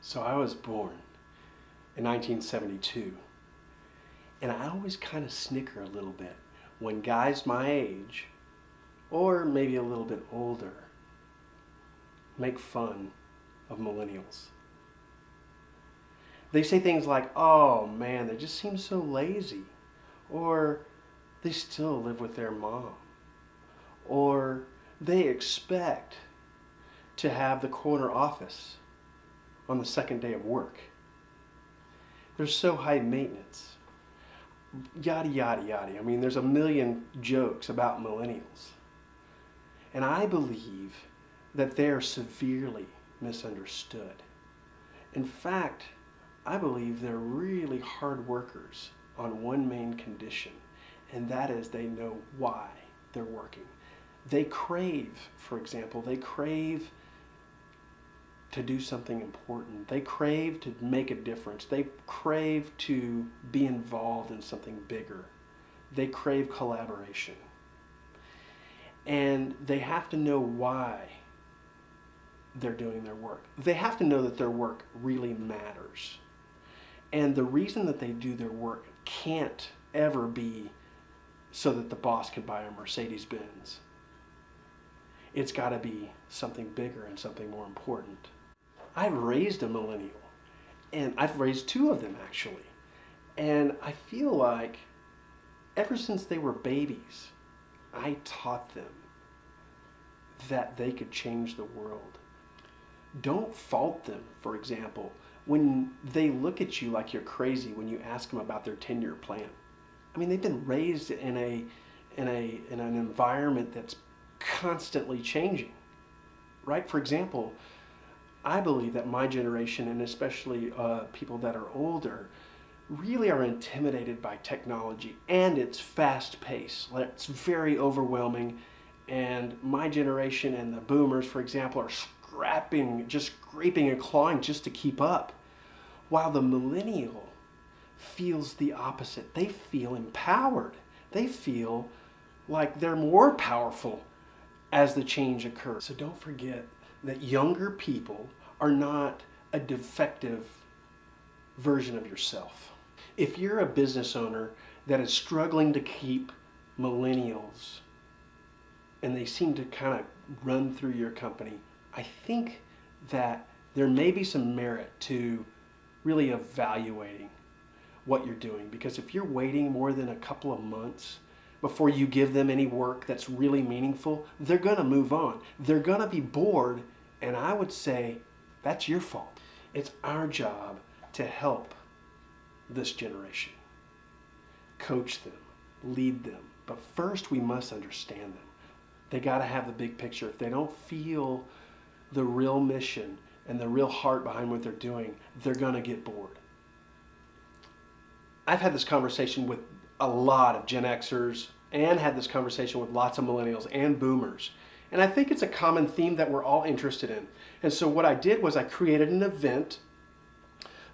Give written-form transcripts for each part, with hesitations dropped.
So I was born in 1972, and I always kind of snicker a little bit when guys my age, or maybe a little bit older, make fun of millennials. They say things like, oh man, they just seem so lazy, or they still live with their mom, or they expect to have the corner office on the second day of work. They're so high maintenance. Yada, yada, yada. I mean, there's a million jokes about millennials. And I believe that they're severely misunderstood. In fact, I believe they're really hard workers on one main condition, and that is they know why they're working. They crave, for example, to do something important. They crave to make a difference. They crave to be involved in something bigger. They crave collaboration. And they have to know why they're doing their work. They have to know that their work really matters. And the reason that they do their work can't ever be so that the boss can buy a Mercedes-Benz. It's got to be something bigger and something more important. I've raised a millennial, and I've raised two of them actually. And I feel like ever since they were babies, I taught them that they could change the world. Don't fault them, for example, when they look at you like you're crazy when you ask them about their 10-year plan. I mean, they've been raised in an environment that's constantly changing, right? For example, I believe that my generation, and especially people that are older, really are intimidated by technology and its fast pace. It's very overwhelming, and my generation and the boomers, for example, are just scraping and clawing just to keep up, while the millennial feels the opposite. They feel empowered. They feel like they're more powerful as the change occurs. So don't forget that younger people are not a defective version of yourself. If you're a business owner that is struggling to keep millennials and they seem to kind of run through your company, I think that there may be some merit to really evaluating what you're doing. Because if you're waiting more than a couple of months before you give them any work that's really meaningful, they're going to move on. They're going to be bored, and I would say that's your fault. It's our job to help this generation, coach them, lead them. But first, we must understand them. They got to have the big picture. If they don't feel the real mission and the real heart behind what they're doing, they're going to get bored. I've had this conversation with a lot of Gen Xers and had this conversation with lots of millennials and boomers. And I think it's a common theme that we're all interested in. And so what I did was I created an event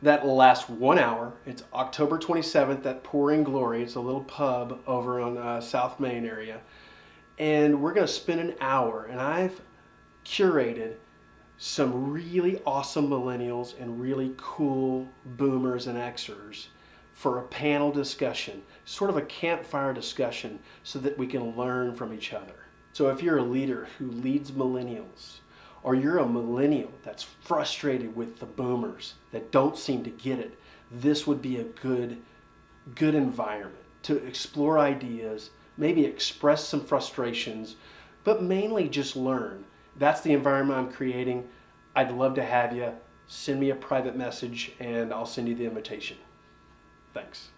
that will last 1 hour. It's October 27th at Pouring Glory. It's a little pub over on South Main area. And we're going to spend an hour. And I've curated some really awesome millennials and really cool boomers and Xers for a panel discussion, sort of a campfire discussion, so that we can learn from each other. So if you're a leader who leads millennials, or you're a millennial that's frustrated with the boomers that don't seem to get it, this would be a good environment to explore ideas, maybe express some frustrations, but mainly just learn. That's the environment I'm creating. I'd love to have you. Send me a private message and I'll send you the invitation. Thanks.